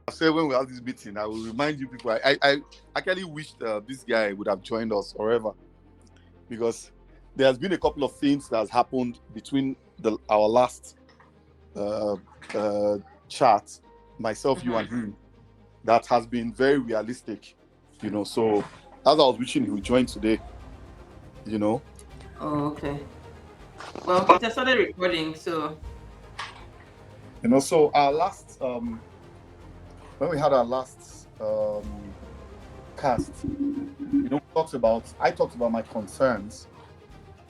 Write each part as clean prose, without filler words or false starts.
say when we have this meeting, I will remind you people. I actually wish this guy would have joined us forever, because there has been a couple of things that has happened between our last chat, myself, you, and him, that has been very realistic. So as I was wishing he would join today. Oh, okay. Well, it has started recording, so. So our last when we had our last cast, I talked about my concerns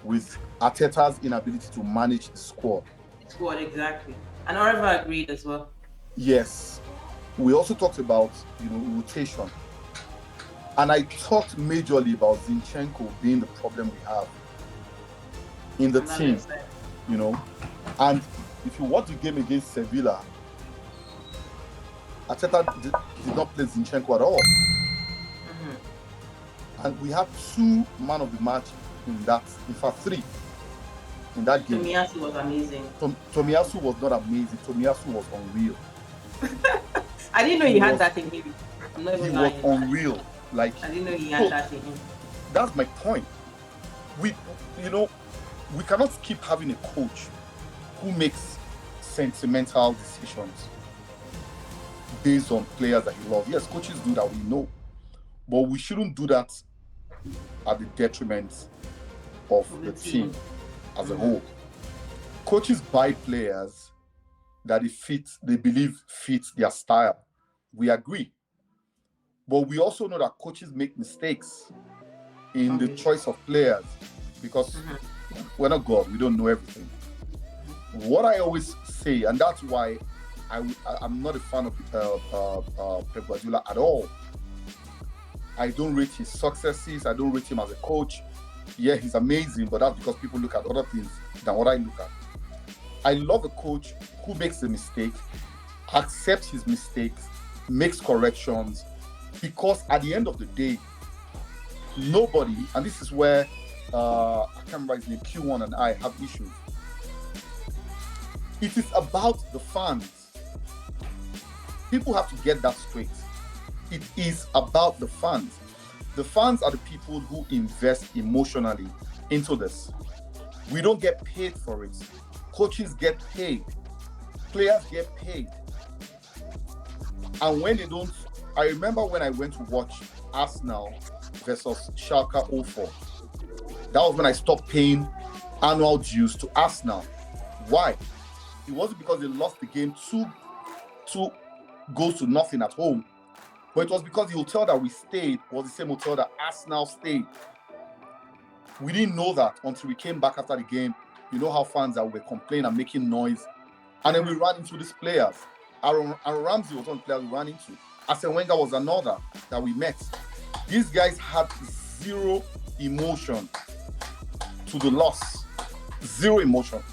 with Arteta's inability to manage the squad. Squad, exactly. And Oliver agreed as well. Yes. We also talked about, rotation. And I talked majorly about Zinchenko being the problem we have in the team. And if you watch the game against Sevilla, Arteta did not play Zinchenko at all. And we had 2 man of the match in fact 3 in that game. Tomiyasu was amazing. Tomiyasu was not amazing. Tomiyasu was unreal. I didn't know he had that in him. I'm not even lying. He was unreal. I didn't know he had that in him. That's my point. We cannot keep having a coach who makes sentimental decisions based on players that he loves. Yes, coaches do that, we know. But we shouldn't do that at the detriment of the team as a whole. Coaches buy players that they believe fit their style. We agree. But we also know that coaches make mistakes in the choice of players, because we're not God, we don't know everything. What I always say, and that's why I'm not a fan of Pep Guardiola at all. I don't rate his successes. I don't rate him as a coach. Yeah, he's amazing, but that's because people look at other things than what I look at. I love a coach who makes a mistake, accepts his mistakes, makes corrections, because at the end of the day, nobody, and this is where I can't remember his name, Q1 and I have issues. It is about the fans. People have to get that straight. It is about the fans. The fans are the people who invest emotionally into this. We don't get paid for it. Coaches get paid. Players get paid. And when they don't, I remember when I went to watch Arsenal versus Schalke 04. That was when I stopped paying annual dues to Arsenal. Why? It wasn't because they lost the game 2 goals to nothing at home, but it was because the hotel that we stayed was the same hotel that Arsenal stayed. We didn't know that until we came back after the game. You know how fans were complaining and making noise. And then we ran into these players. Aaron Ramsey was one player we ran into. Arsene Wenger was another that we met. These guys had zero emotion to the loss. Zero emotion.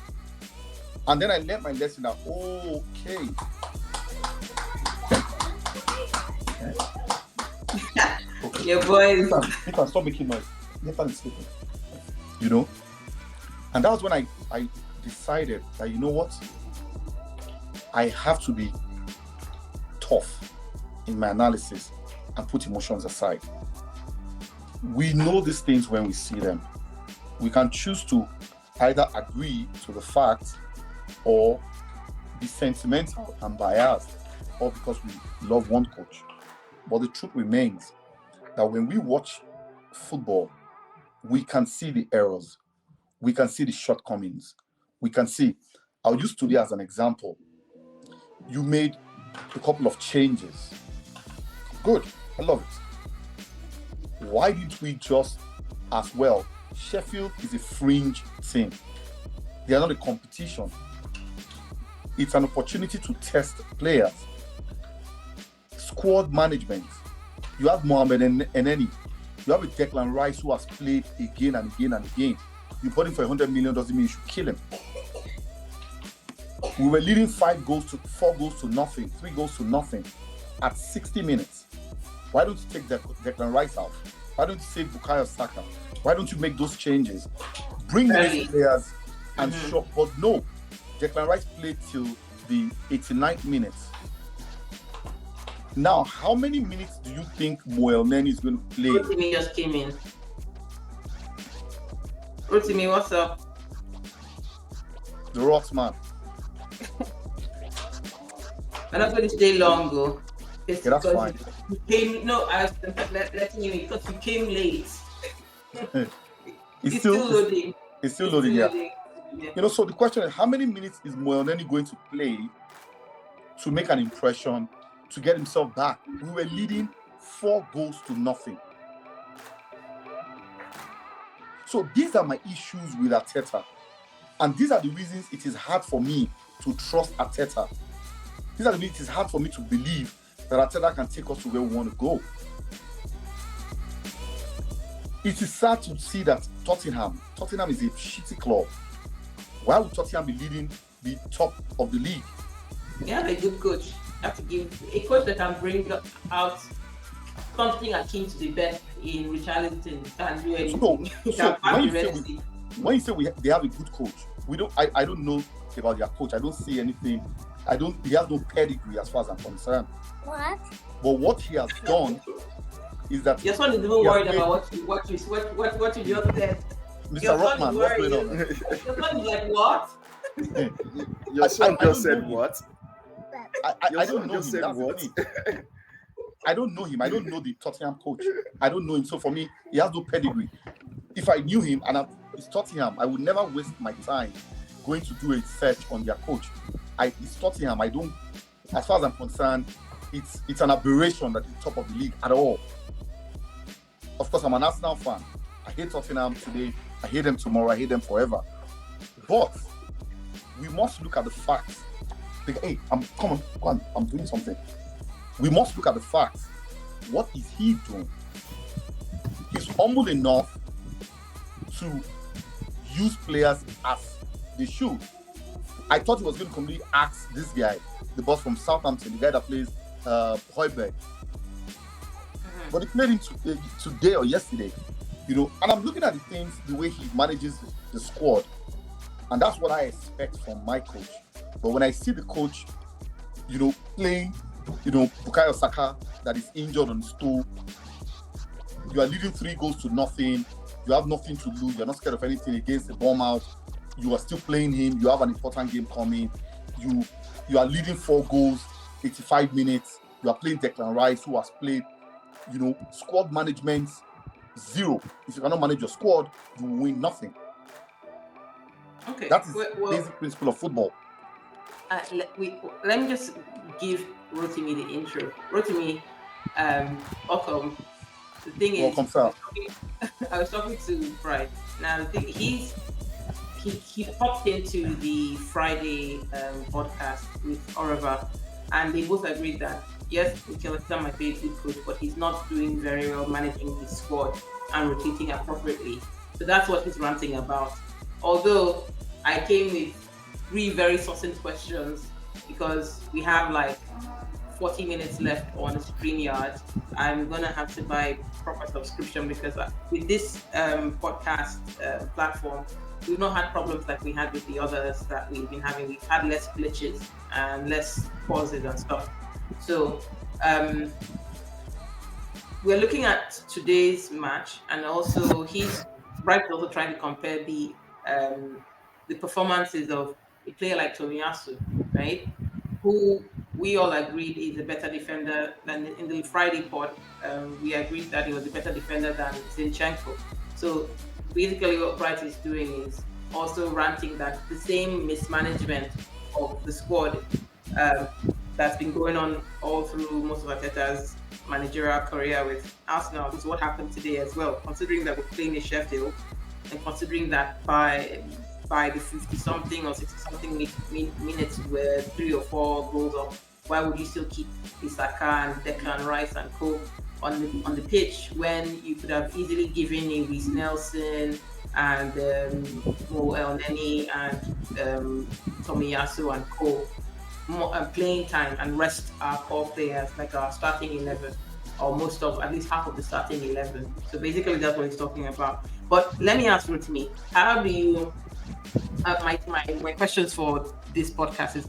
And then I learned my lesson that, okay. Your boys. You can stop making noise. Nathan is sleeping. And that was when I decided that, you know what? I have to be tough in my analysis and put emotions aside. We know these things when we see them. We can choose to either agree to the facts or be sentimental and biased, or because we love one coach. But the truth remains that when we watch football, we can see the errors. We can see the shortcomings. We can see. I'll use today as an example. You made a couple of changes. Good. I love it. Why didn't we just as well? Sheffield is a fringe team. They are not a competition. It's an opportunity to test players. Squad management. You have Mohamed Eneni. You have a Declan Rice who has played again and again and again. You bought him for 100 million doesn't mean you should kill him. We were leading 4 goals to nothing, 3 goals to nothing at 60 minutes. Why don't you take Declan Rice out? Why don't you save Bukayo Saka? Why don't you make those changes? Bring these players and show. But no, Declan Rice played till the 89th minute. Now, how many minutes do you think Moelneni is going to play? Rotimi just came in. Rotimi, what's up? The Rocks man. I'm not going to stay long, though. Yeah, that's fine. You came, no, I was letting you in because you came late. It's still loading. It's still loading, yeah. You know, so the question is, how many minutes is Moelneni going to play to make an impression, to get himself back? We were leading 4-0. So these are my issues with Arteta. And these are the reasons it is hard for me to trust Arteta. These are the reasons it is hard for me to believe that Arteta can take us to where we want to go. It is sad to see that Tottenham is a shitty club. Why would Tottenham be leading the top of the league? Yeah, a good coach. You have to give a coach that can bring out something akin to the best in Richarlison and do anything. So when you say they have a good coach, I don't know about their coach. I don't see anything. He has no pedigree as far as I'm concerned. What? But what he has done is that your son is even worried about what you just said. Mr. Rockman, what's going on? Your son is like, what? Your son just said what? I don't know him. What? I don't know him. I don't know the Tottenham coach. I don't know him. So for me, he has no pedigree. If I knew him and it's Tottenham, I would never waste my time going to do a search on their coach. It's Tottenham. As far as I'm concerned, it's an aberration that it's top of the league at all. Of course, I'm an Arsenal fan. I hate Tottenham today. I hate them tomorrow. I hate them forever. But we must look at the facts. Hey, come on, I'm doing something. We must look at the facts. What is he doing? He's humble enough to use players as they should. I thought he was going to completely ask this guy, the boss from Southampton, the guy that plays Højbjerg. But he played him today or yesterday, and I'm looking at the way he manages the squad, and that's what I expect from my coach. But when I see the coach, playing, Bukayo Saka that is injured on the stool, you are leading 3-0. You have nothing to lose. You're not scared of anything against the Bournemouth. You are still playing him. You have an important game coming. You are leading 4 goals, 85 minutes. You are playing Declan Rice, who has played, squad management, 0. If you cannot manage your squad, you will win nothing. Okay. That is the basic principle of football. Let me just give Rotimi the intro. Rotimi, welcome. The thing is, welcome, sir. I was talking to Bright. Now the thing, he popped into the Friday podcast with Oliver, and they both agreed that yes, Mikel might be a good coach, but he's not doing very well managing his squad and rotating appropriately. So that's what he's ranting about. Although I came with 3 very succinct questions because we have like 40 minutes left on StreamYard. I'm gonna have to buy proper subscription because with this podcast platform, we've not had problems like we had with the others that we've been having. We've had less glitches and less pauses and stuff. So we're looking at today's match, and also he's also trying to compare the performances of a player like Tomiyasu, right? Who we all agreed is a better defender than in the Friday pod. We agreed that he was a better defender than Zinchenko. So basically what Bright is doing is also ranting that the same mismanagement of the squad that's been going on all through most of Arteta's managerial career with Arsenal is what happened today as well, considering that we're playing in Sheffield and considering that by the 50-something or 60-something minutes where 3 or 4 goals up, why would you still keep Saka and Declan Rice and co on the pitch when you could have easily given a Reece Nelson and Moelneni and Tomiyasu and co more playing time and rest our core players, like our starting 11 or at least half of the starting 11. So basically that's what he's talking about. But let me ask Rotimi, how do you my questions for this podcast is,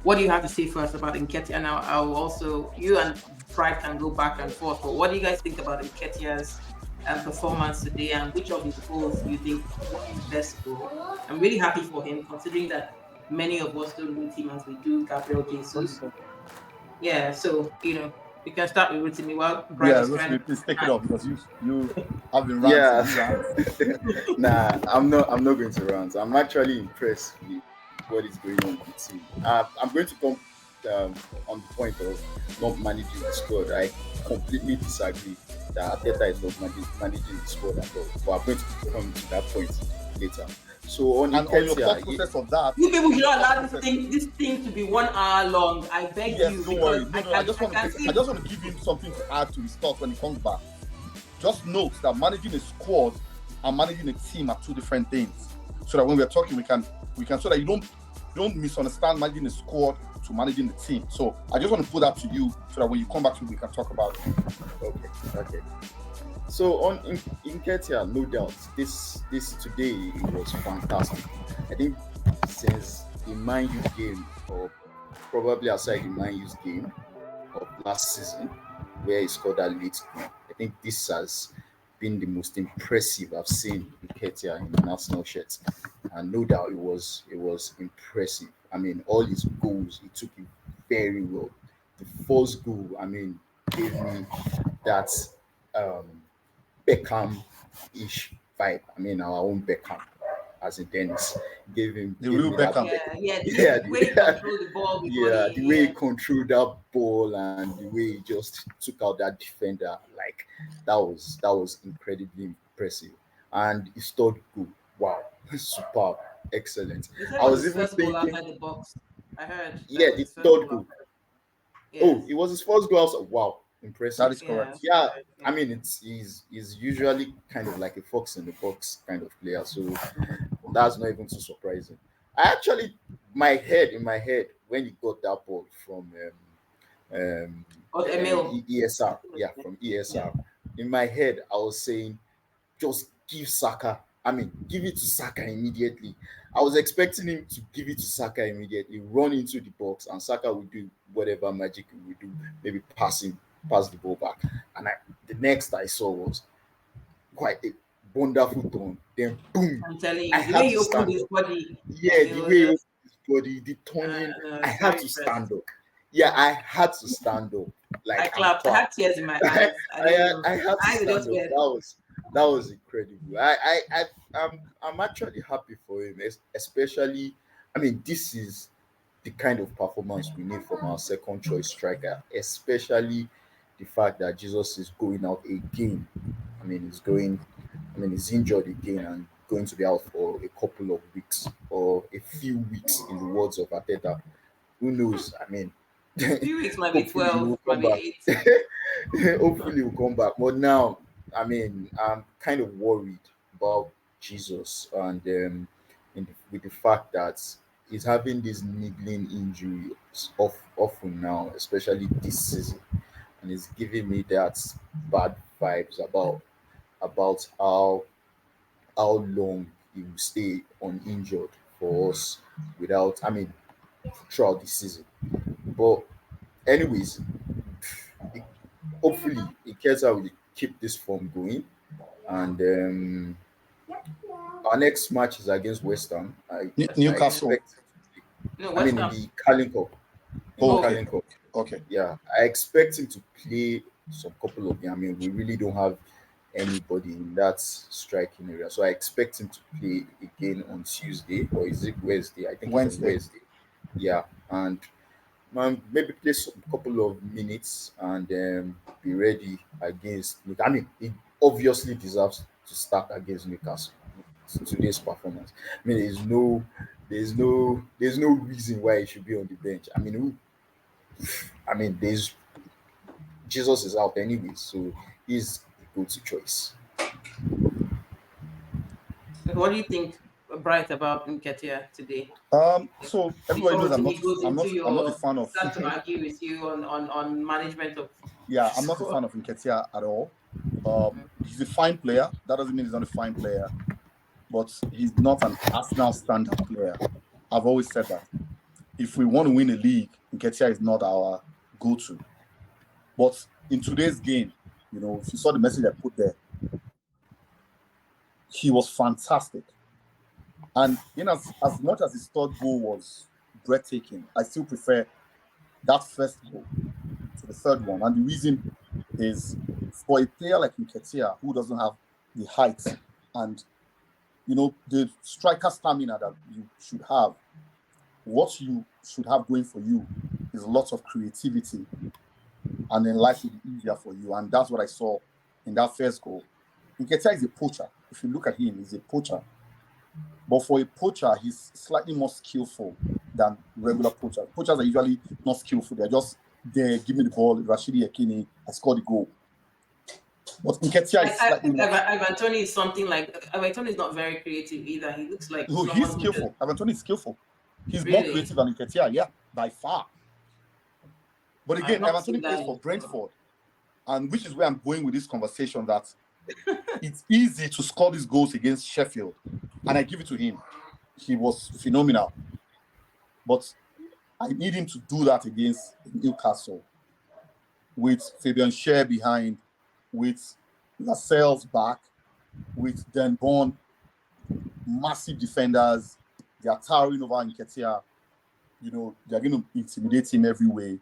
What do you have to say first about Nketiah? And I'll also, you and Pride can go back and forth, but what do you guys think about Nketiah's performance today, and which of his goals do you think was his best goal? I'm really happy for him, considering that many of us don't rate him as we do Gabriel Jesus. Yeah, so, we can start with Rotimi while Bright Yeah, is trying Rotimi, to. please take it off because you have been ranting. Yeah. You rant. Nah, I'm not going to rant. I'm actually impressed with what is going on with the team. I'm going to come on the point of not managing the squad. I completely disagree that Arteta is not managing the squad at all. But I'm going to come to that point later. So on And on your thought Nketiah, process of that, You people should not allow process- this thing to be 1 hour long. I beg yes, you, don't worry. because No, I just want can to see. I just want to give him something to add to his thoughts when he comes back. Just note that managing a squad and managing a team are two different things. So that when we're talking, we can so that you don't misunderstand managing a squad to managing the team. So I just want to put that to you so that when you come back to me, we can talk about it. Okay. So on Nketiah, no doubt, this today it was fantastic. I think since the Man U game, or probably outside the Man U's game of last season, where he scored that late goal, I think this has been the most impressive I've seen Nketiah in an Arsenal shirt, and no doubt it was impressive. I mean, all his goals, he took it very well. The first goal, I mean, gave me that um, Beckham-ish vibe. I mean, our own Beckham, as in Dennis, gave The real me that Beckham. The way he controlled the ball with yeah, body, the way he controlled that ball and the way he just took out that defender, like that was incredibly impressive. And his third goal, wow, superb, excellent. They said it I was was his even first goal thinking, outside the box. I heard that yeah, was the his first third goal goal. outside. Oh, Yes. it was his first goal. I was like, wow, That impressive. is Yeah. correct. Yeah, I Yeah. mean, he's usually kind of like a fox in the box kind of player, so that's not even too surprising. I actually, in my head, when he got that ball from But Emil. ESR, yeah, from Yeah. ESR, in my head, I was saying, just give Saka. I mean, give it to Saka immediately. I was expecting him to give it to Saka immediately, run into the box, and Saka would do whatever magic he would do, maybe pass the ball back. And the next I saw was quite a wonderful turn. Then boom, I'm telling I you, the had way he to opened stand his up. body, Yeah, it the was way he opened just his body, the turning, no, I it's had very to impressive. stand up. Yeah, I had to stand up. I Like I'm clapped. I had tears in my eyes. I don't know. I had to I stand just up. went. That was incredible. I'm actually happy for him, especially. I mean, this is the kind of performance we need from our second choice striker, especially the fact that Jesus is going out again. I mean, he's injured again and going to be out for a couple of weeks or a few weeks, in the words of Arteta. Who knows? I mean, A few weeks, might be hopefully he 12, will might come be back. 8. Hopefully he'll come back. But now, I mean, I'm kind of worried about Jesus and with the fact that he's having these niggling injuries often now, especially this season, and it's giving me that bad vibes about how long he will stay uninjured for us without, I mean, throughout the season. But anyways, it- hopefully Ikeza will keep this form going. And our next match is against West Ham. West I Ham, yeah. Newcastle. expect, No, I West mean, in Ham. the Carling Cup. In the Oh, Oh, okay. Carling Cup, Okay. yeah, I expect him to play some couple of games. I mean, we really don't have anybody in that striking area, so I expect him to play again on Tuesday, or is it Wednesday? I think it's on Wednesday. Wednesday. Yeah, and maybe play some couple of minutes and be ready against. I mean, he obviously deserves to start against Newcastle. Today's performance. I mean, there's no reason why he should be on the bench. I mean, there's Jesus is out anyway, so he's the go-to choice. what do you think, Bright, about Nketiah today? So everybody Before knows Rotimi goes into I'm not a your fan of start to argue with you on management of yeah, I'm not a squad. fan of Nketiah at all. He's a fine player. That doesn't mean he's not a fine player, but he's not an Arsenal standard player. I've always said that. if we want to win a league, Nketiah is not our go-to. But in today's game, if you saw the message I put there, he was fantastic. And as much as his third goal was breathtaking, I still prefer that first goal to the third one. And the reason is for a player like Nketiah, who doesn't have the height and the striker stamina that you should have, what you should have going for you is lots of creativity, and then life will be easier for you. And that's what I saw in that first goal. Nketiah is a poacher. If you look at him, he's a poacher. But for a poacher, he's slightly more skillful than regular poachers. Poachers are usually not skillful. They're just there, give me the ball, Rashidi Yakini, I scored the goal. But Nketiah is I slightly think more. Ivan Toney is something like Ivan Toney is not very creative either. He looks like No, he's skillful. Ivan Toney is skillful. He's more Really? creative than Nketiah, yeah, by far. But I've again, not Ivan Toney seen plays that for before. Brentford, and which is where I'm going with this conversation, that it's easy to score these goals against Sheffield, and I give it to him. He was phenomenal. But I need him to do that against Newcastle with Fabian Schär behind, with Lascelles back, with Den Born, massive defenders. They are towering over Nketiah. They're going to intimidate him every way.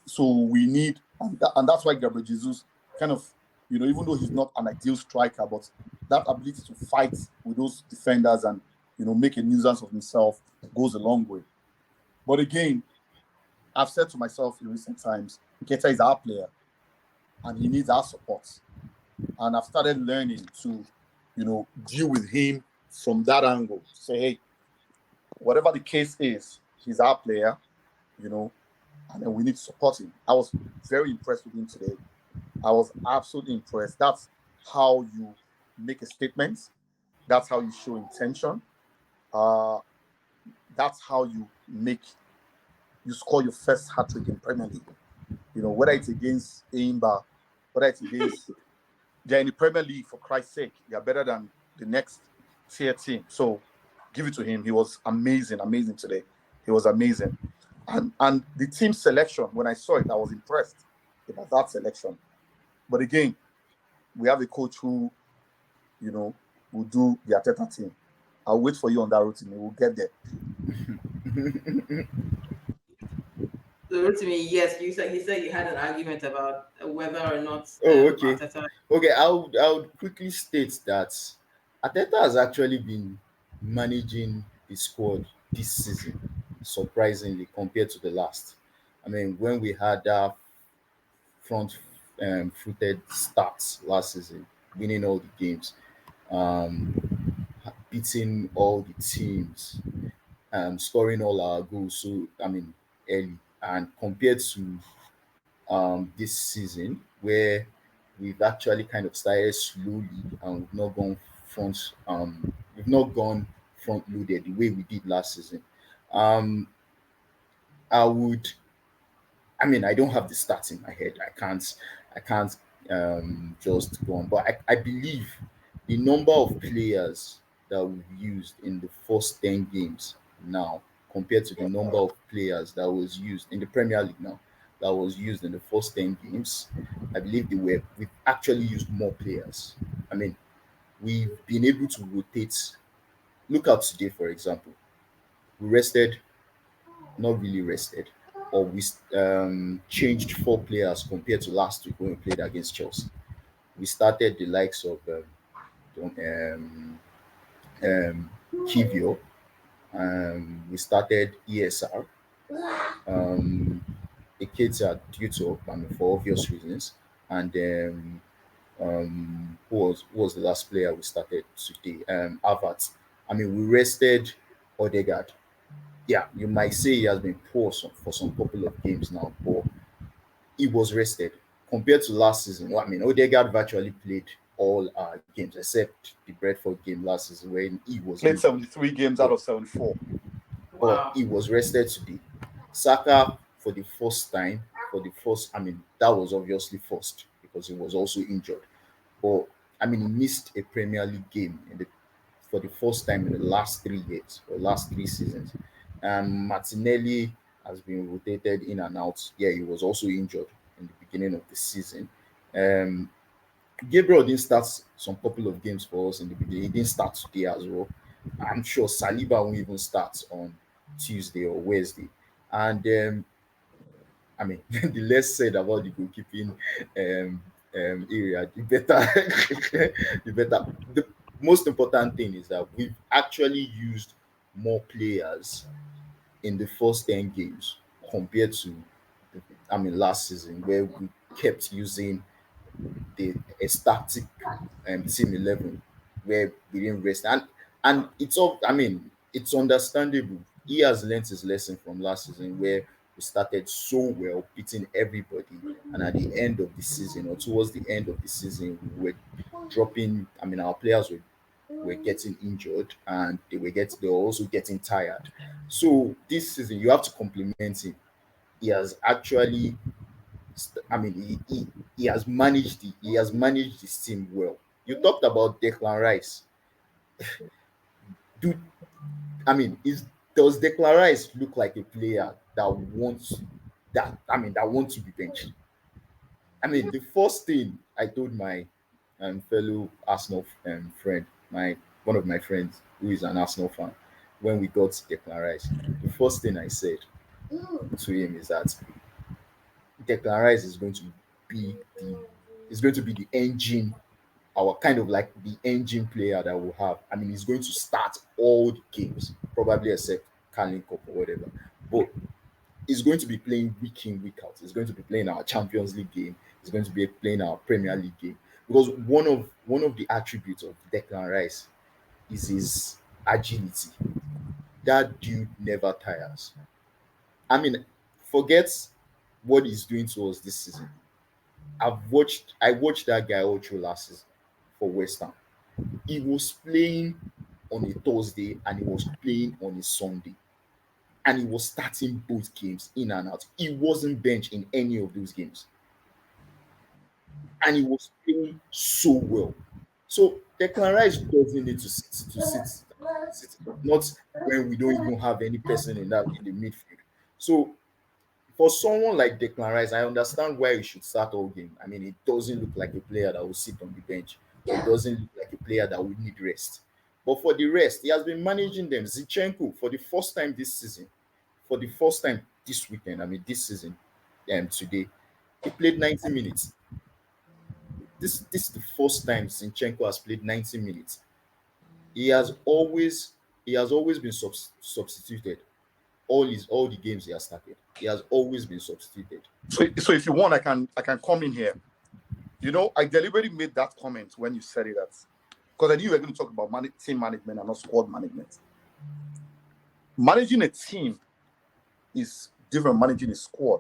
So we need, and that's why Gabriel Jesus kind of, even though he's not an ideal striker, but that ability to fight with those defenders and, make a nuisance of himself goes a long way. But again, I've said to myself in recent times, Nketiah is our player and he needs our support. And I've started learning to, deal with him from that angle. Say, hey, whatever the case is, he's our player, and then we need to support him. I was very impressed with him today. I was absolutely impressed. That's how you make a statement. That's how you show intention. That's how you score your first hat trick in Premier League. Whether it's against Aimba, whether it's against, they're in the Premier League, for Christ's sake. They're better than the next tier team. So give it to him. He was amazing today. He was amazing. And the team selection, when I saw it, I was impressed about that selection. But again, we have a coach who, will do the Arteta team. I'll wait for you on that routine. We'll get there. Rotimi, yes, he said you had an argument about whether or not Okay. Arteta. Okay, I would quickly state that Arteta has actually been managing the squad this season, surprisingly, compared to the last. I mean, when we had that front footed starts last season, winning all the games, beating all the teams, scoring all our goals. So I mean, early, and compared to this season where we've actually kind of started slowly and we've not gone front loaded the way we did last season. Um, I would I mean, I don't have the stats in my head. I can't just go on. But I believe the number of players that we've used in the first 10 games now compared to the number of players that was used in the Premier League now that was used in the first 10 games, I believe we've actually used more players. I mean, we've been able to rotate. Look at today, for example. We rested, not really rested, or we changed four players compared to last week when we played against Chelsea. We started the likes of Kivio. We started ESR. Um, the kids are due to, I mean, for obvious reasons. And who was the last player we started today? Havertz. I mean, we rested Odegaard. Yeah, you might say he has been poor for some couple of games now, but he was rested compared to last season. Well, I mean, Odegaard virtually played all our games except the Bradford game last season when he was Played injured. 73 games out But, of 74. but Wow. he was rested today. Saka for the first time, I mean, that was obviously first because he was also injured. But I mean, he missed a Premier League game for the first time in the last 3 years or last 3 seasons. And Martinelli has been rotated in and out. Yeah, he was also injured in the beginning of the season. Um, Gabriel didn't start some couple of games for us in the beginning. He didn't start today as well. I'm sure Saliba won't even start on Tuesday or Wednesday. And I mean, the less said about the goalkeeping area, the better. The better. The most important thing is that we've actually used more players in the first 10 games compared to, I mean, last season where we kept using a static team 11 where we didn't rest. And it's all, I mean, it's understandable. He has learnt his lesson from last season where we started so well, beating everybody, and at the end of the season or towards the end of the season, we were dropping. I mean, our players were getting injured and they were also getting tired. So this season, you have to compliment him. He has actually I mean, he has managed his team well. You talked about Declan Rice. Do I mean is Does Declan Rice look like a player that wants to be benched? I mean, the first thing I told my fellow Arsenal friend, my one of my friends who is an Arsenal fan, when we got Declan Rice, the first thing I said to him is that Declan Rice be the is going to be the engine, our kind of like the engine player that we'll have. I mean, he's going to start all the games, probably except Carling Cup or whatever. But he's going to be playing week in, week out. He's going to be playing our Champions League game. He's going to be playing our Premier League game. Because one of the attributes of Declan Rice is his agility. That dude never tires. I mean, forget what he's doing to us this season. I watched that guy all through last season for West Ham. He was playing on a Thursday and he was playing on a Sunday. And he was starting both games in and out. He wasn't benched in any of those games. And he was playing so well. So Declan Rice doesn't need to sit, not when we don't even have any person in the midfield. So for someone like Declan Rice, I understand why he should start all game. I mean, it doesn't look like a player that will sit on the bench. It doesn't look like a player that will need rest. But for the rest, he has been managing them. Zinchenko, for the first time this season, for the first time this weekend, I mean this season, today, he played 90 minutes. This is the first time Zinchenko has played 90 minutes. He has always been substituted. All the games he has started, he has always been substituted. So if you want, I can come in here. I deliberately made that comment when you said it, that because I knew you were going to talk about team management and not squad management. Managing a team is different from managing a squad.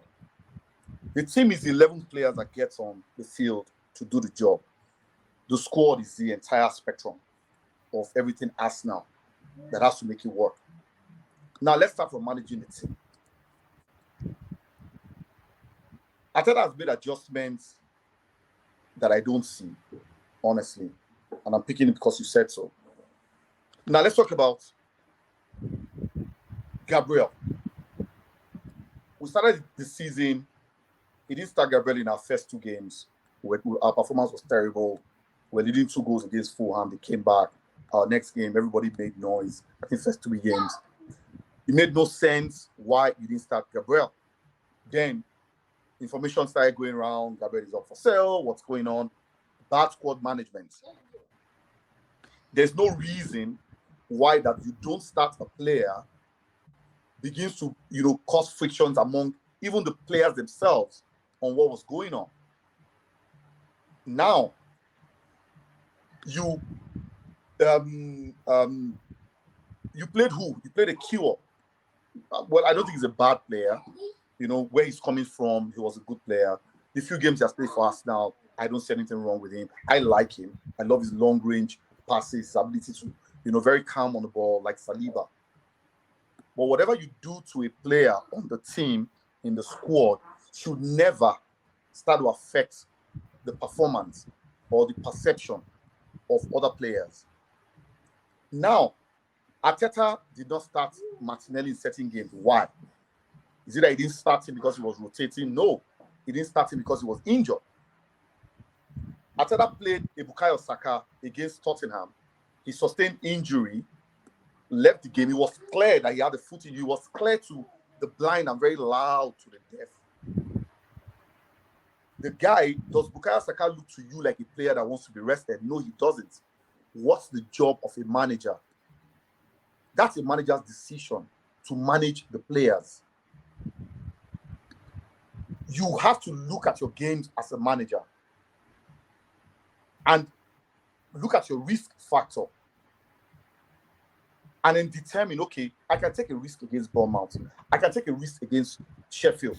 The team is the 11 players that gets on the field to do the job. The squad is the entire spectrum of everything Arsenal that has to make it work. Now let's start from managing the team. Arteta has made adjustments that I don't see, honestly. And I'm picking it because you said so. Now let's talk about Gabriel. We started the season. He didn't start Gabriel in our first two games. Our performance was terrible. We're leading 2 goals against Fulham. They came back. Our next game, everybody made noise. I think first 3 games. It made no sense why you didn't start Gabriel. Then information started going around. Gabriel is up for sale. What's going on? Bad squad management. There's no reason why that you don't start a player begins to cause frictions among even the players themselves on what was going on. Now you played who? You played a cure. Well, I don't think he's a bad player. Where he's coming from, he was a good player. The few games he has played for us now, I don't see anything wrong with him. I like him. I love his long range passes, his ability to, very calm on the ball, like Saliba. But whatever you do to a player on the team, in the squad, should never start to affect the performance or the perception of other players. Now, Arteta did not start Martinelli in certain games. Why? Is it that he didn't start him because he was rotating? No, he didn't start him because he was injured. Arteta played Bukayo Saka against Tottenham. He sustained injury, left the game. It was clear that he had a foot injury. It was clear to the blind and very loud to the deaf. The guy, does Bukayo Saka look to you like a player that wants to be rested? No, he doesn't. What's the job of a manager? That's a manager's decision to manage the players. You have to look at your games as a manager and look at your risk factor and then determine, okay, I can take a risk against Bournemouth. I can take a risk against Sheffield.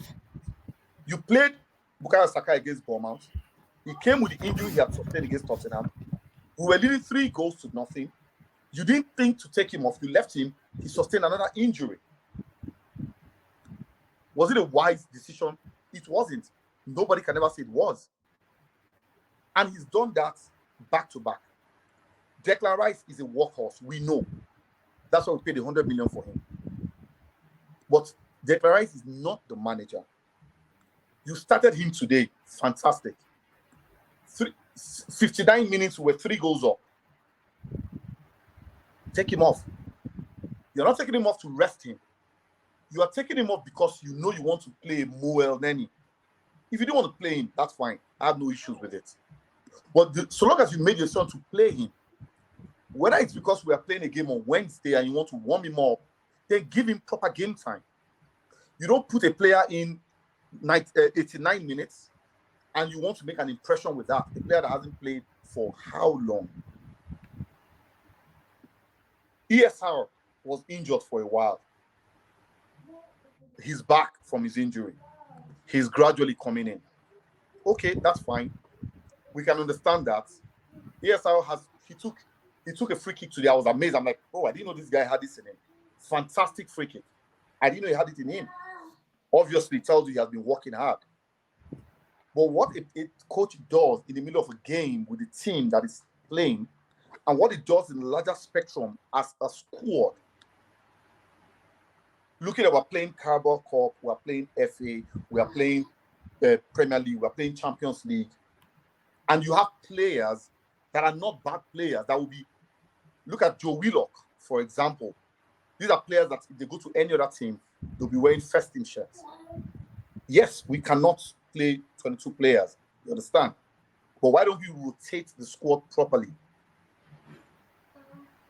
You played Bukayo Saka against Bournemouth. He came with the injury he had sustained against Tottenham. We were leading 3-0. You didn't think to take him off. You left him. He sustained another injury. Was it a wise decision? It wasn't. Nobody can ever say it was. And he's done that back to back. Declan Rice is a workhorse. We know. That's why we paid 100 million for him. But Declan Rice is not the manager. You started him today. Fantastic. 59 minutes, we were 3 goals up. Take him off. You're not taking him off to rest him. You are taking him off because you know you want to play Moel Neni. If you don't want to play him, that's fine. I have no issues with it. But so long as you made your son to play him, whether it's because we are playing a game on Wednesday and you want to warm him up, then give him proper game time. You don't put a player in 89 minutes and you want to make an impression with that. A player that hasn't played for how long? ESR was injured for a while. He's back from his injury. He's gradually coming in. Okay, that's fine. We can understand that. ESR he took a free kick today. I was amazed. I'm like, oh, I didn't know this guy had this in him. Fantastic free kick. I didn't know he had it in him. Obviously, it tells you he has been working hard. But what a coach does in the middle of a game with the team that is playing, and what it does in the larger spectrum as a squad. Looking at we're playing Carabao Cup, we're playing FA, we are playing Premier League, we're playing Champions League, and you have players that are not bad players. That will be, look at Joe Willock, for example. These are players that if they go to any other team, they'll be wearing first team shirts. Yes, we cannot play 22 players, you understand? But why don't we rotate the squad properly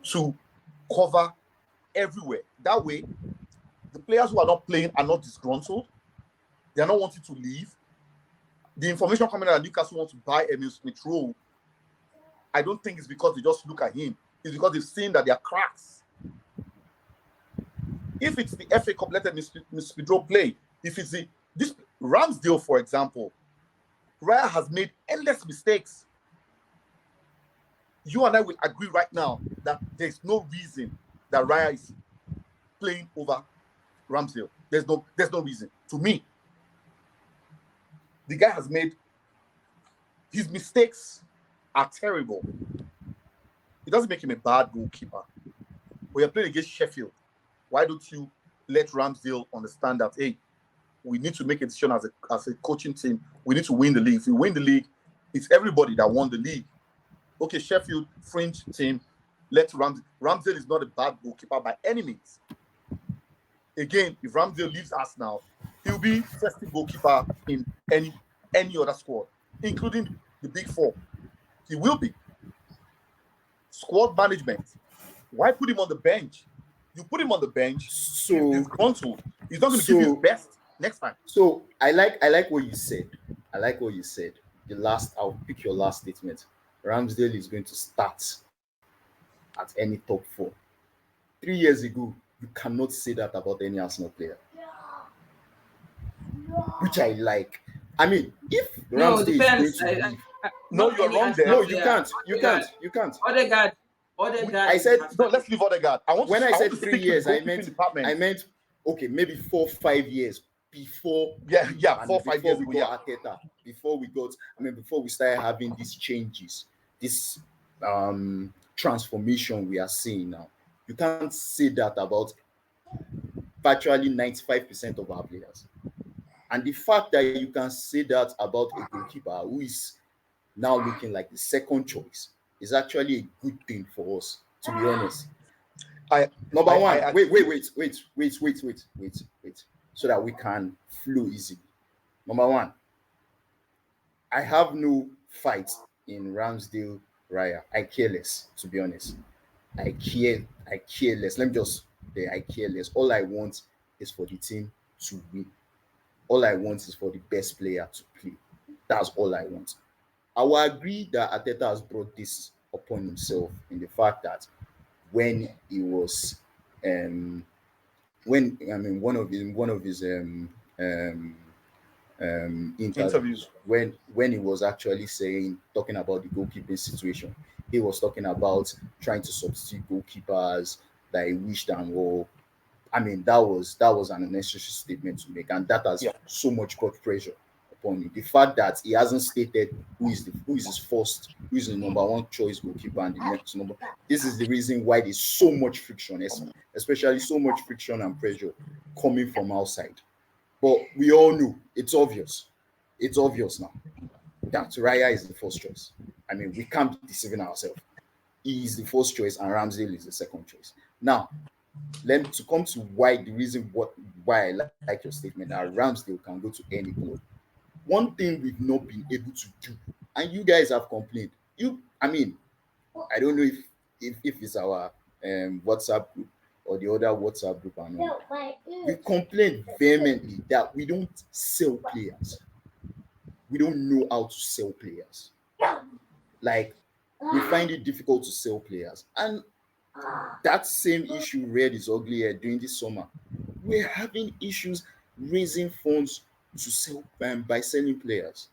to cover everywhere? That way, the players who are not playing are not disgruntled. They are not wanting to leave. The information coming out that Newcastle wants to buy Emil Smith-Rowe, I don't think it's because they just look at him. It's because they've seen that there are cracks. If it's the FA Cup, let Mr. Smith-Rowe play. If it's this Ramsdale, for example, Raya has made endless mistakes. You and I will agree right now that there's no reason that Raya is playing over Ramsdale. There's no reason. To me, the guy has made his mistakes are terrible. It doesn't make him a bad goalkeeper. We are playing against Sheffield. Why don't you let Ramsdale understand that, hey, we need to make a decision as a coaching team. We need to win the league. If we win the league, it's everybody that won the league. Okay, Sheffield, fringe team, let Ramsdale. Ramsdale is not a bad goalkeeper by any means. Again, if Ramsdale leaves us now, he'll be first team goalkeeper in any other squad, including the big four. He will be. Squad management. Why put him on the bench? You put him on the bench, so he's disgruntled. He's not going to give you his best next time. So I like what you said. I like what you said. I'll pick your last statement. Ramsdale is going to start at any top 4. 3 years ago, you cannot say that about any Arsenal player. Which I like. I mean, if Ramsdale is going to leave, no, you're wrong there. No, you can't. You can't. Odegaard. I said no. Let's leave Odegaard. When I said 3 years, I meant okay, maybe 4 or 5 years before. Yeah, 4 or 5 years before we got Arteta. Before we started having these changes, this transformation we are seeing now. You can't say that about virtually 95% of our players. And the fact that you can say that about a goalkeeper who is now looking like the second choice is actually a good thing for us, to be honest. Number one, wait, so that we can flow easily. Number one, I have no fight in Ramsdale Raya. I care less, to be honest. I care less. Let me just say I care less. All I want is for the team to win. All I want is for the best player to play. That's all I want. I will agree that Arteta has brought this upon himself in the fact that when he was when I mean one of his interviews when he was actually talking about the goalkeeping situation. He was talking about trying to substitute goalkeepers that he wished and all. I mean, that was an unnecessary statement to make, and that has so much got pressure upon him. The fact that he hasn't stated who is the number one choice goalkeeper and the next number. This is the reason why there's so much friction, especially so much friction and pressure coming from outside. But we all know it's obvious. It's obvious now that Raya is the first choice. I mean, we can't be deceiving ourselves. He is the first choice and Ramsdale is the second choice. Now, let me to come to why I like your statement that Ramsdale can go to any club. One thing we've not been able to do, and you guys have complained. I don't know if it's our WhatsApp group or the other WhatsApp group and all. We complain vehemently that we don't sell players. We don't know how to sell players. Like, we find it difficult to sell players. And that same issue reared its ugly head during this summer. We're having issues raising funds to sell by selling players.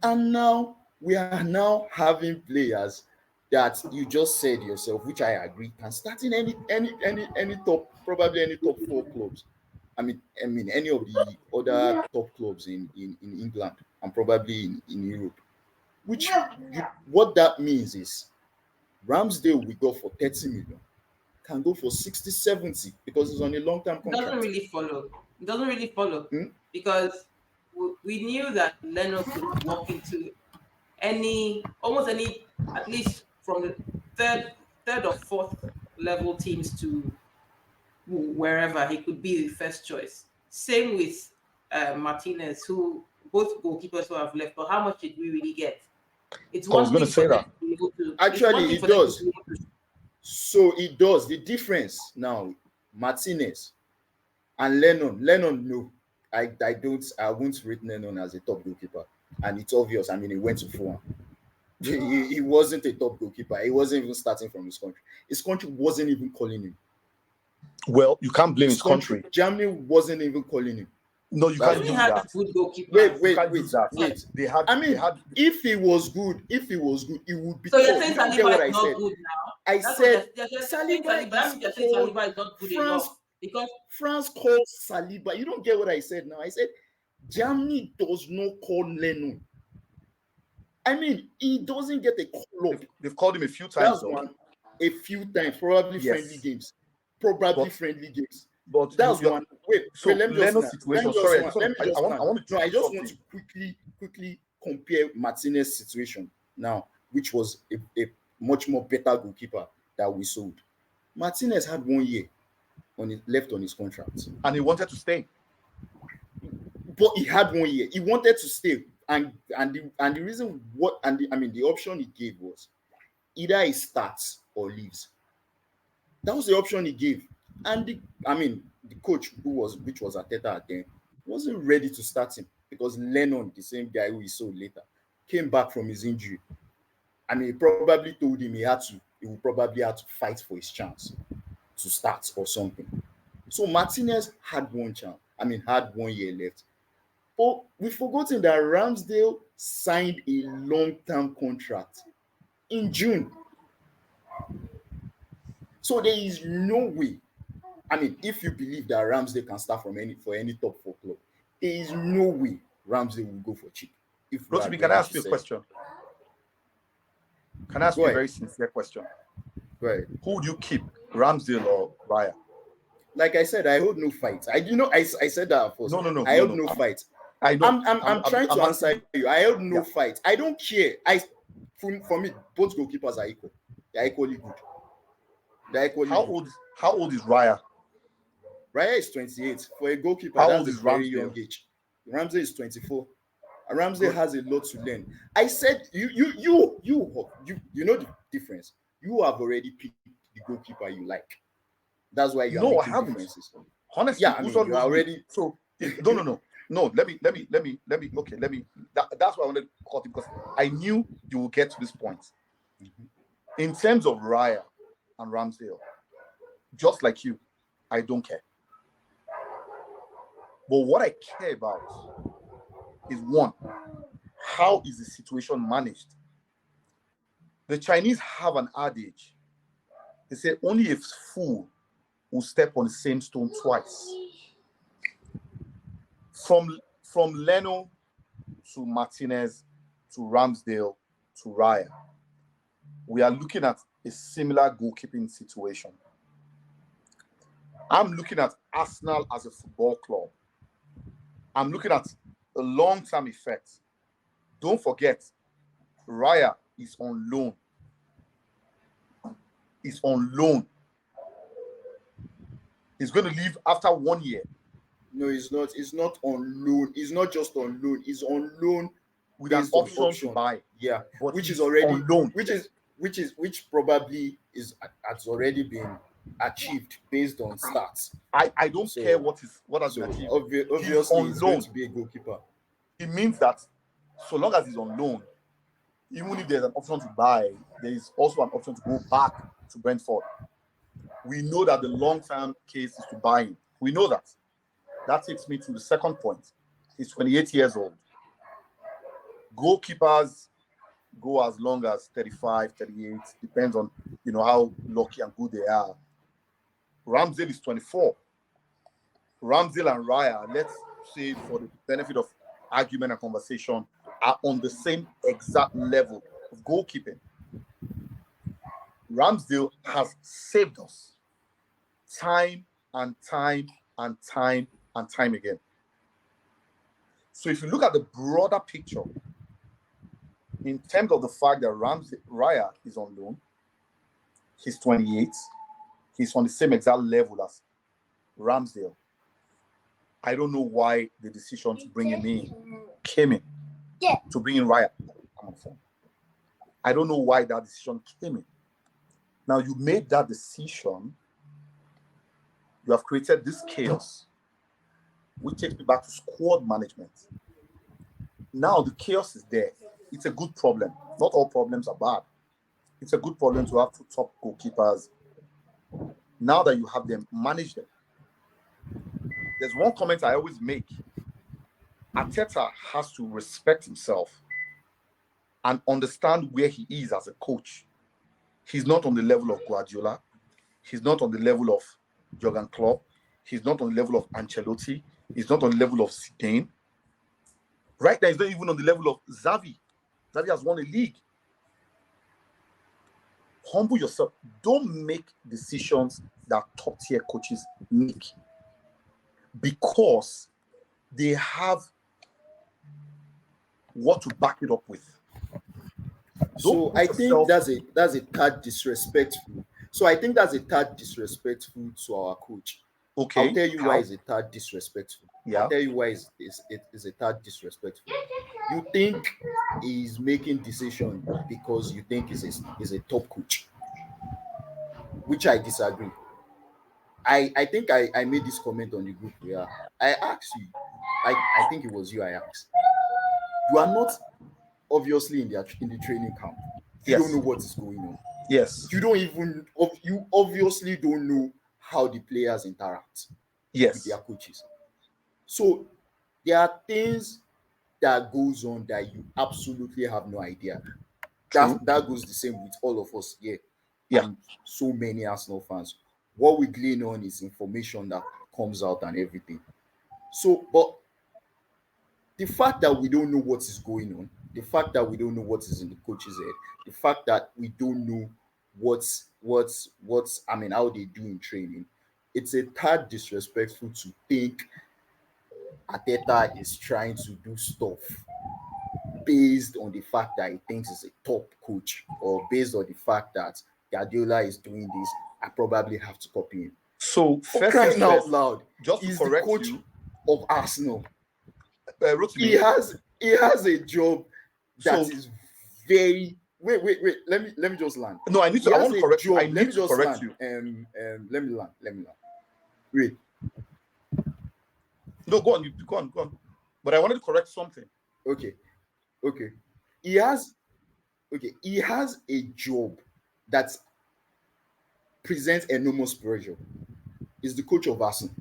And now we are now having players that you just said yourself, which I agree, can start in any top, probably any top 4 clubs. I mean any of the other top clubs in England and probably in Europe. What that means is Ramsdale we go for 30 million, can go for 60, 70 because he's on a long-term It contract. doesn't really follow because we knew that Leno could walk into almost any, at least from the third or fourth level teams to wherever he could be the first choice. Same with Martinez, who both goalkeepers who have left. But how much did we really get? It's I was one going thing to say for them that. to be able to. Actually, it does. So it does. The difference now, Martinez and Lennon, no. I won't rate Lennon as a top goalkeeper. And it's obvious. I mean, he went to Fulham. He wasn't a top goalkeeper. He wasn't even starting from his country. His country wasn't even calling him. Well, you can't blame his country. Germany wasn't even calling him. No, you can't use that. Good goalkeeper. Wait. They had. If he was good, it would be. So you're saying Saliba is not good now? I said Saliba is not good enough because France called Saliba. You don't get what I said now. I said Germany does not call Lennon. I mean, he doesn't get a call up. They've called him a few times. A few times, probably friendly games. But that's one. Let me just I just want to quickly compare Martinez's situation now, which was a much more better goalkeeper that we sold. Martinez had 1 year left on his contract, and he wanted to stay. But he had 1 year. He wanted to stay, and the reason the option he gave was either he starts or leaves. That was the option he gave. And the coach which was Arteta then, wasn't ready to start him because Lennon, the same guy who he sold later, came back from his injury. He probably told him he would probably have to fight for his chance to start or something. So Martinez had 1 year left. But we've forgotten that Ramsdale signed a long-term contract in June. So there is no way. If you believe that Ramsdale can start for any top 4 club, there is no way Ramsdale will go for cheap. Rotimi, can I ask you a question? Can I ask you a very sincere question? Right. Who would you keep Ramsdale or Raya? Like I said, I hold no fight. I said that at first. I held no fight. I know. I'm trying to answer asking you. I held no Yeah. fight. I don't care. For me, both goalkeepers are equal. They're equally good. They're equally How good. old is Raya? Raya is 28. For a goalkeeper, How that's old a is very Ramsdale? young age. Ramsey is 24. And Ramsey Good. has a lot to learn. I said you know the difference. You have already picked the goalkeeper you like. That's why you are No, I making haven't. differences. Honestly, Yeah, I mean Oozor you are knows me. already So no. Let me. That's why I wanted to cut it because I knew you will get to this point. In terms of Raya and Ramsdale, just like you, I don't care. But what I care about is one, how is the situation managed? The Chinese have an adage. They say only a fool will step on the same stone twice. From Leno to Martinez to Ramsdale to Raya, we are looking at a similar goalkeeping situation. I'm looking at Arsenal as a football club. I'm looking at a long-term effect. Don't forget, Raya is on loan. He's on loan. He's going to leave after 1 year. No, he's not. He's not on loan. He's not just on loan. He's on loan With an based on option to buy. Yeah, But which is he's already on loan. which probably has already been achieved based on stats. I don't So- care what has So been achieved. obviously, on he's going loan. to be a goalkeeper. It means that so long as he's on loan, even if there's an option to buy, there is also an option to go back to Brentford. We know that the long-term case is to buy him. We know that. That takes me to the second point. He's 28 years old. Goalkeepers go as long as 35, 38, depends on how lucky and good they are. Ramsdale is 24. Ramsdale and Raya, let's say for the benefit of argument and conversation, are on the same exact level of goalkeeping. Ramsdale has saved us time and time and time and time again. So if you look at the broader picture, in terms of the fact that Raya is on loan, he's 28, he's on the same exact level as Ramsdale. I don't know why the decision to bring him in came in. To bring in Raya. I'm on the phone. I don't know why that decision came in. Now you made that decision, you have created this chaos, which takes me back to squad management. Now the chaos is there. It's a good problem. Not all problems are bad. It's a good problem to have two top goalkeepers. Now that you have them, manage them. There's one comment I always make. Arteta has to respect himself and understand where he is as a coach. He's not on the level of Guardiola. He's not on the level of Jurgen Klopp. He's not on the level of Ancelotti. He's not on the level of Zidane. Right now, he's not even on the level of Xavi. Xavi has won a league. Humble yourself. Don't make decisions that top-tier coaches make because they have what to back it up with. So I think that's a tad disrespectful. So I think that's a tad disrespectful to our coach. Okay. I'll tell you why it's a tad disrespectful. Yeah. I'll tell you why it is a tad disrespectful. You think he's making decision because you think he's a top coach, which I disagree. I think I made this comment on the group where I asked you, I think it was you I asked. You are not obviously in the training camp. You Yes. don't know what is going on. Yes. You obviously don't know how the players interact Yes. with their coaches. So there are things that goes on that you absolutely have no idea. True. That goes the same with all of us here. Yeah. And so many Arsenal fans. What we glean on is information that comes out and everything. So, but the fact that we don't know what is going on, the fact that we don't know what is in the coach's head, the fact that we don't know I mean, how they do in training, it's a tad disrespectful to think Arteta is trying to do stuff based on the fact that he thinks he's a top coach, or based on the fact that Guardiola is doing this, I probably have to copy him. So For first things crying out first, loud, just to he's the correct coach you, of Arsenal. He Rotimi. has a job that So is very wait. Let me just land. no, I need He to. I has want to a correct you. I job. Let need me to just correct land. you. Let me land. Wait. No, go on. You go on. Go on. But I wanted to correct something. Okay. He has a job that presents enormous pressure. He's the coach of Arsenal.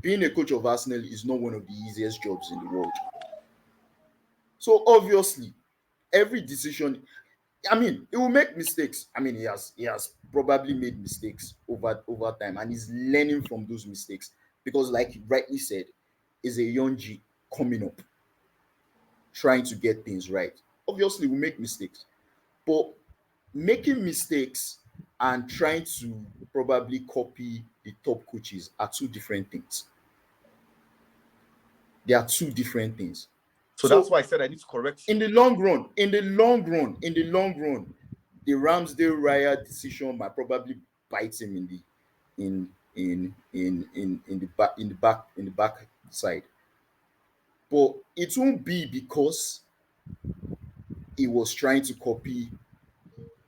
Being a coach of Arsenal is not one of the easiest jobs in the world. So obviously, every decision, I mean, he will make mistakes. I mean, he has probably made mistakes over time, and he's learning from those mistakes because, like you rightly said, is a young G coming up, trying to get things right. Obviously, we make mistakes, but making mistakes and trying to probably copy the top coaches are two different things. They are two different things. So that's So why I said I need to correct you. in the long run, the Ramsdale Raya decision might probably bite him in the back side. But it won't be because he was trying to copy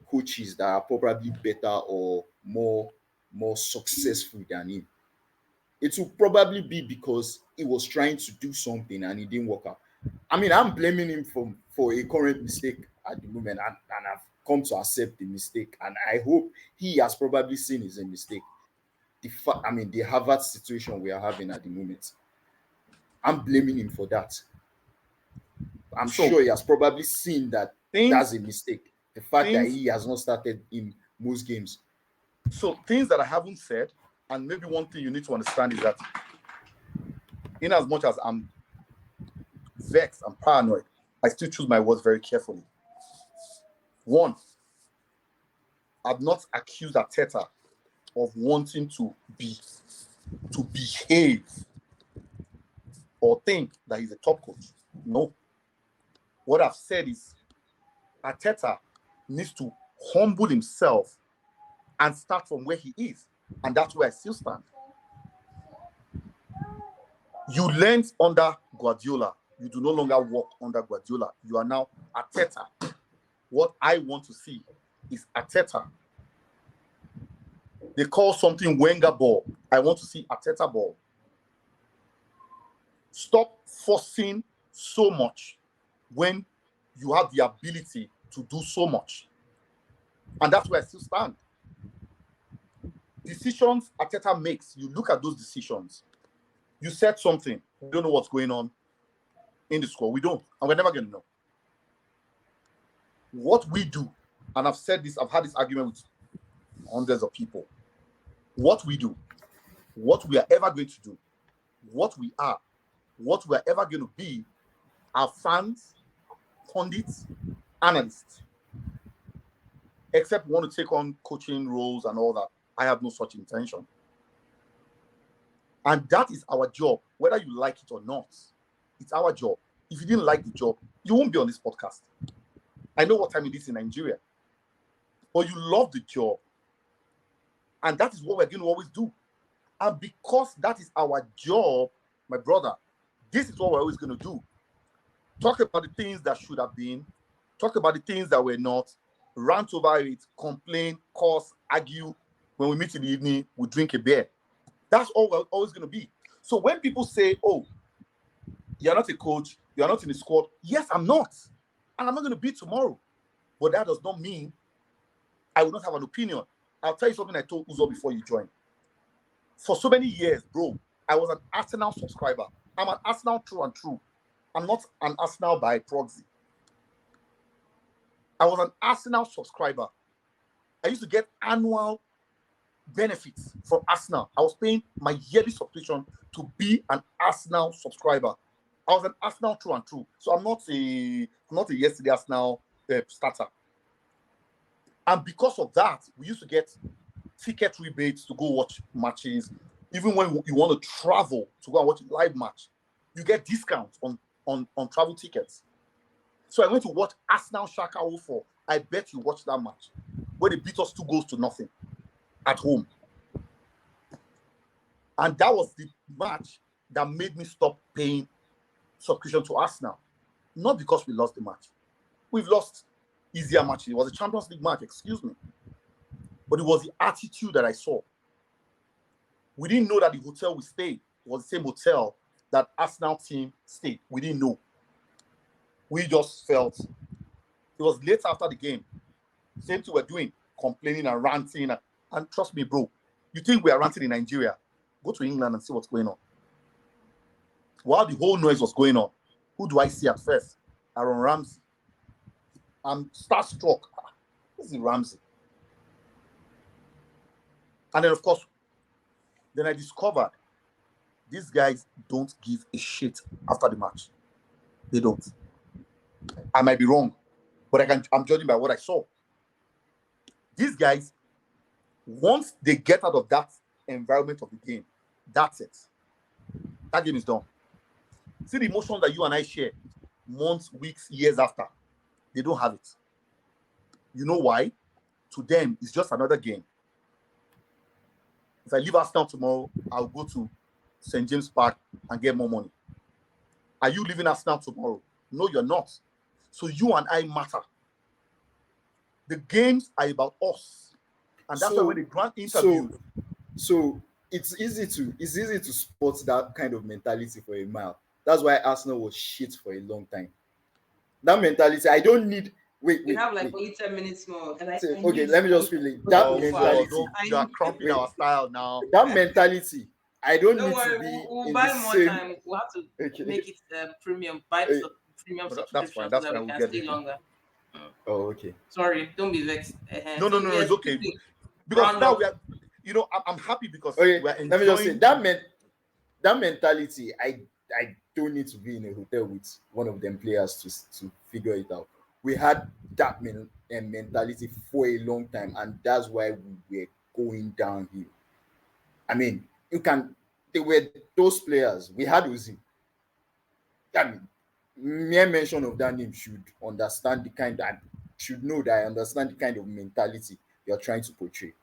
coaches that are probably better or more successful than him. It will probably be because he was trying to do something and it didn't work out. I mean, I'm blaming him for a current mistake at the moment, and I've come to accept the mistake. And I hope he has probably seen it's a mistake. The Harvard situation we are having at the moment, I'm blaming him for that. I'm So sure he has probably seen that that's things, a mistake. The fact that things. he has not started in most games. So things that I haven't said, and maybe one thing you need to understand is that, in as much as I'm vexed and paranoid, I still choose my words very carefully. One, I've not accused Arteta of wanting to behave or think that he's a top coach. No. What I've said is Arteta needs to humble himself and start from where he is. And that's where I still stand. You learned under Guardiola. You do no longer work under Guardiola. You are now Arteta. What I want to see is Arteta. They call something Wenger ball. I want to see Arteta ball. Stop forcing so much when you have the ability to do so much. And that's where I still stand. Decisions Arteta makes, you look at those decisions. You said something. We don't know what's going on in the squad. We don't. And we're never going to know. What we do, and I've said this, I've had this argument with hundreds of people. What we do, what we are ever going to do, what we are ever going to be, are fans, pundits, analysts. Except we want to take on coaching roles and all that. I have no such intention. And that is our job, whether you like it or not. It's our job. If you didn't like the job, you won't be on this podcast. I know what time it is in Nigeria. But you love the job. And that is what we're going to always do. And because that is our job, my brother, this is what we're always going to do. Talk about the things that should have been. Talk about the things that were not. Rant over it, complain, curse, argue. When we meet in the evening, we drink a beer. That's all we're always going to be. So when people say, oh, you're not a coach, you're not in the squad. Yes, I'm not. And I'm not going to be tomorrow. But that does not mean I will not have an opinion. I'll tell you something I told Oozor before you joined. For so many years, bro, I was an Arsenal subscriber. I'm an Arsenal through and through. I'm not an Arsenal by proxy. I was an Arsenal subscriber. I used to get annual benefits from Arsenal. I was paying my yearly subscription to be an Arsenal subscriber. I was an Arsenal through and through. So I'm not a yesterday Arsenal starter. And because of that, we used to get ticket rebates to go watch matches. Even when you want to travel to go and watch a live match, you get discounts on travel tickets. So I went to watch Arsenal Shaka 04. I bet you watched that match where they beat us 2-0 at home. And that was the match that made me stop paying subscription to Arsenal. Not because we lost the match. We've lost easier matches. It was a Champions League match, excuse me. But it was the attitude that I saw. We didn't know that the hotel we stayed was the same hotel that Arsenal team stayed. We didn't know. We just felt it was late after the game. Same thing we're doing, complaining and ranting. And trust me, bro, you think we are ranting in Nigeria? Go to England and see what's going on. While the whole noise was going on, who do I see at first? Aaron Ramsey. I'm starstruck. This is Ramsey. And then, of course, then I discovered these guys don't give a shit after the match. They don't. I might be wrong, but I'm judging by what I saw. These guys, once they get out of that environment of the game, that's it. That game is done. See the emotion that you and I share months, weeks, years after. They don't have it. You know why? To them, it's just another game. If I leave Arsenal tomorrow, I'll go to St. James Park and get more money. Are you leaving Arsenal tomorrow? No, you're not. So you and I matter. The games are about us. And that's why when the grant interview. So it's easy to spot that kind of mentality for a mile. That's why Arsenal was shit for a long time. That mentality, I don't need. Wait. We have like only 10 minutes more. Okay, let me just feel it. That mentality. You are crumping our style now. That mentality, I don't need worry, to be we'll in buy the more same. time. We'll have to make it premium. Buy the premium subscription That's so that fine. we We'll can get stay it. longer. Oh, okay. Sorry, don't be vexed. No, it's okay. Because now we are, I'm happy because Okay, we're enjoying. let me just say that mentality, I don't need to be in a hotel with one of them players to figure it out. We had that mentality for a long time, and that's why we were going downhill. I mean, they were those players. We had Oozor. I mean, mere mention of that name should understand the kind that should know that I understand the kind of mentality you're trying to portray.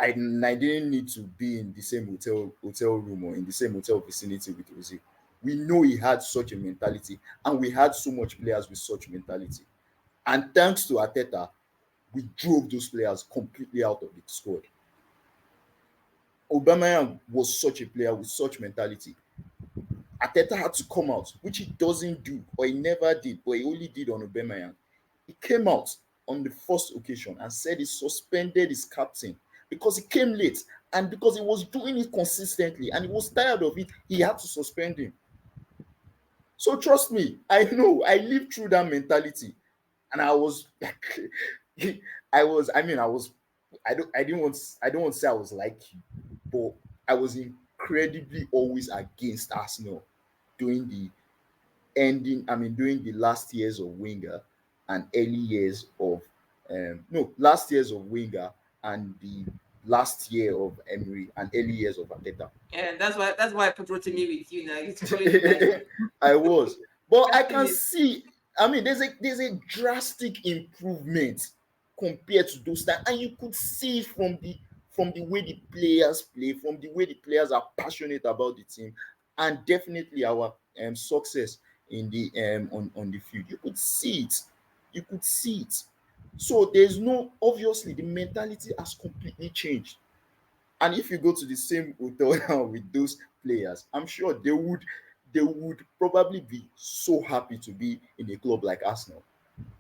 I didn't need to be in the same hotel room or in the same hotel vicinity with Oozor. We know he had such a mentality, and we had so much players with such mentality. And thanks to Arteta, we drove those players completely out of the squad. Aubameyang was such a player with such mentality. Arteta had to come out, which he doesn't do, or he never did, but he only did on Aubameyang. He came out on the first occasion and said he suspended his captain because he came late and because he was doing it consistently and he was tired of it. He had to suspend him. So trust me, I know I lived through that mentality, and I was I don't want to say I was like you, but I was incredibly always against Arsenal during the last years of Wenger and early years of last years of Wenger and the last year of Emery and early years of Arteta. Yeah, that's why I put Rotimi with you now. I was, but I can see. I mean, there's a drastic improvement compared to those times, and you could see it from the way the players play, from the way the players are passionate about the team, and definitely our success in the on the field. You could see it. So obviously the mentality has completely changed. And if you go to the same hotel now with those players, I'm sure they would probably be so happy to be in a club like Arsenal,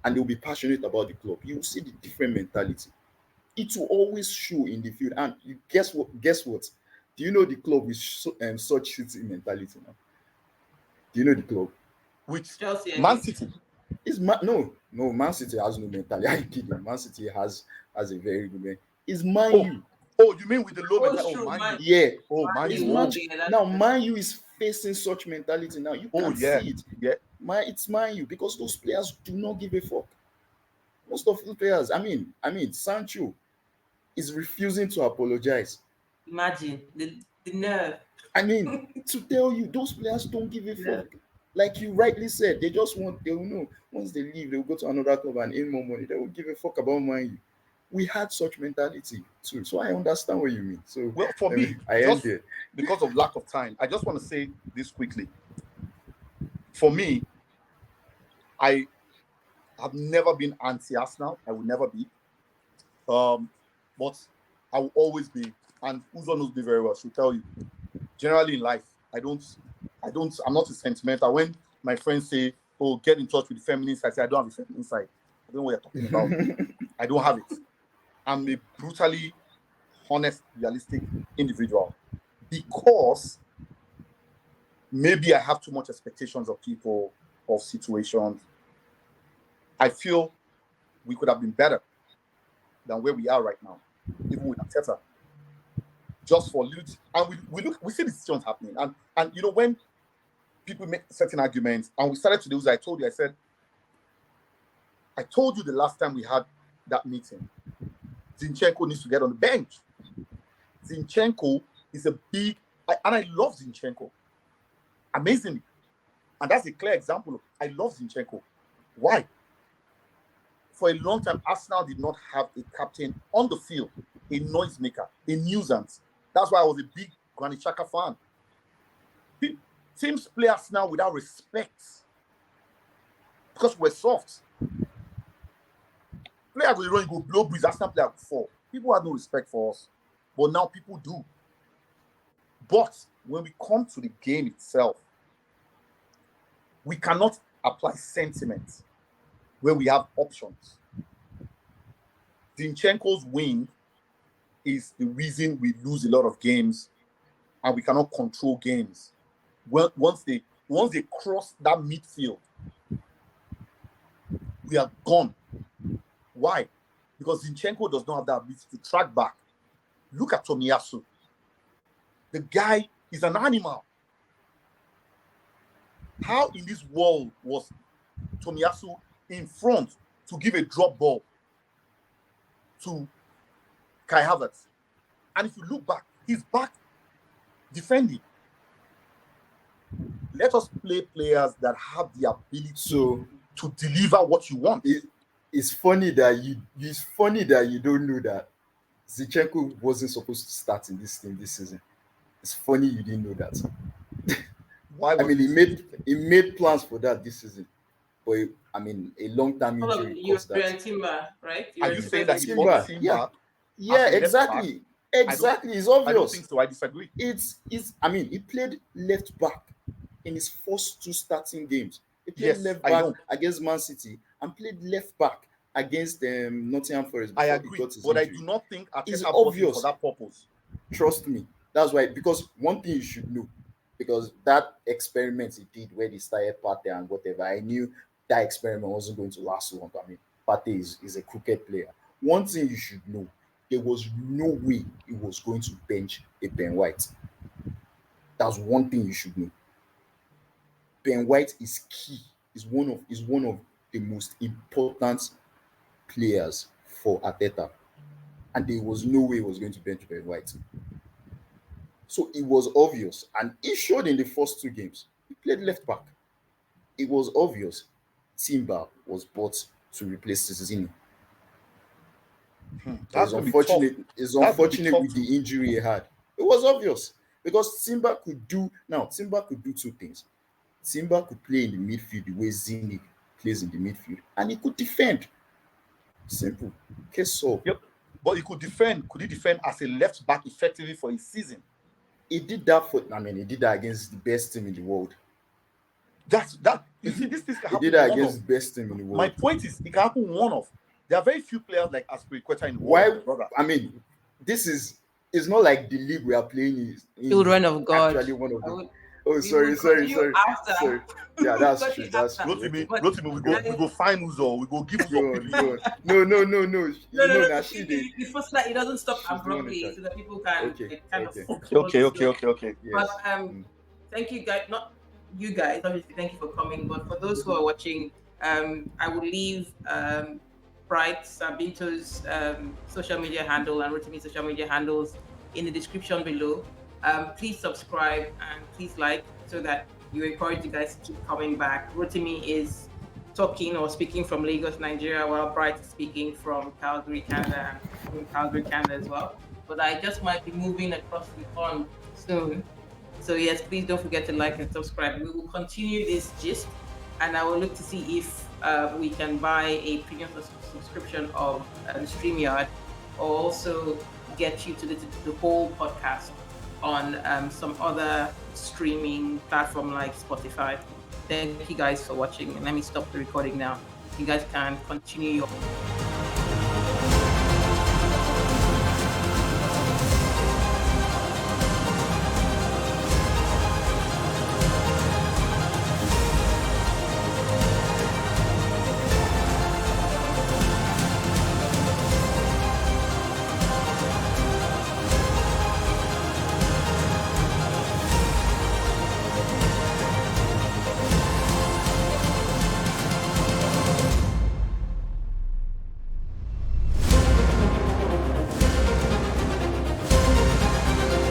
and they'll be passionate about the club. You will see the different mentality. It will always show in the field. And guess what? Do you know the club with such shitty mentality now? Do you know the club? Which Chelsea, Man City. No, Man City has no mentality. Are you kidding? Man City has a very good man. It's Man U. Oh, you mean with the low mentality? true, Man U. Yeah. Man It's U. now Man U is facing such mentality now. You can see it. Yeah. It's Man U because those players do not give a fuck. Most of the players, Sancho is refusing to apologize. Imagine the nerve. I mean, to tell you, those players don't give a Yeah. fuck. Like you rightly said, they just want, they will know once they leave, they'll go to another club and earn more money. They will give a fuck about money. We had such mentality too. So I understand what you mean. So Well, for me, I end just there. because of lack of time, I just want to say this quickly. For me, I have never been anti-Arsenal. I will never be. But I will always be, and Oozor knows me very well. She'll tell you. Generally in life, I'm not a sentimental. When my friends say, "Oh, get in touch with the feminist," I say, "I don't have a feminist side. I don't know what you're talking about. I don't have it." I'm a brutally honest, realistic individual because maybe I have too much expectations of people, of situations. I feel we could have been better than where we are right now, even with Arteta. Just for little, and we see the decisions happening, and you know when people make certain arguments, and we started to do. I told you, I told you the last time we had that meeting, Zinchenko needs to get on the bench. Zinchenko is a big, and I love Zinchenko, amazingly, and that's a clear example of I love Zinchenko. Why? For a long time, Arsenal did not have a captain on the field, a noisemaker, a nuisance. That's why I was a big Granit Xhaka fan. Teams play Arsenal without respect because we're soft. Player go run, go blow breeze. Arsenal player go fall. People had no respect for us, but now people do. But when we come to the game itself, we cannot apply sentiment where we have options. Zinchenko's win is the reason we lose a lot of games and we cannot control games. Well, once they cross that midfield, we are gone. Why? Because Zinchenko does not have that ability to track back. Look at Tomiyasu. The guy is an animal. How in this world was Tomiyasu in front to give a drop ball to Kai Havertz? And if you look back, he's back defending. Let us play players that have the ability to deliver what you want. It's funny that you don't know that Zinchenko wasn't supposed to start in this team this season. It's funny you didn't know that. Why? I mean, he made plans for that this season, but a long-term injury caused that. Timber, right? Are you saying that he bought Timber? Yeah, exactly. Exactly. It's obvious. I don't think so. I disagree. He played left back in his first two starting games. He played Yes, left back against Man City and played left back against Nottingham Forest. I agree, but I do not think Arteta bought him for that purpose. Trust me. That's why, because one thing you should know, because that experiment he did where they started Partey and whatever, I knew that experiment wasn't going to last long. I mean, Partey is a crooked player. One thing you should know, there was no way he was going to bench a Ben White. That's one thing you should know. Ben White is key. Is one of the most important players for Arteta. And there was no way he was going to bench Ben White. So it was obvious. And he showed in the first two games. He played left back. It was obvious Timber was bought to replace Cizini. It's unfortunate with the injury he had. It was obvious because Timber could do two things. Timber could play in the midfield the way Zini plays in the midfield, and he could defend. Simple. Case solved. Yep. But he could defend. Could he defend as a left back effectively for a season? He did that he did that against the best team in the world. You see, this can happen. He did that against the best team in the world. My point is, it can happen one-off. There are very few players like Aspiriqueta in the world. Why? It's not like the league we are playing is children of God. Actually, one of them. Sorry. Yeah, that's true. Rotimi, we go find Oozor. We go give Oozor. No. Before it doesn't stop abruptly, so that people can Okay. Yes. But thank you guys. Not you guys, obviously. Thank you for coming. But for those who are watching, I will leave Bright's Binto's social media handle and Rotimi's social media handles in the description below. Please subscribe and please like so that you encourage you guys to keep coming back. Rotimi is talking or speaking from Lagos, Nigeria, while Bright is speaking from Calgary, Canada, and from Calgary, Canada as well. But I just might be moving across the pond soon. So yes, please don't forget to like and subscribe. We will continue this gist, and I will look to see if we can buy a premium subscription of StreamYard, or also get you to the whole podcast on some other streaming platform like Spotify. Thank you guys for watching, and let me stop the recording now. You guys can continue your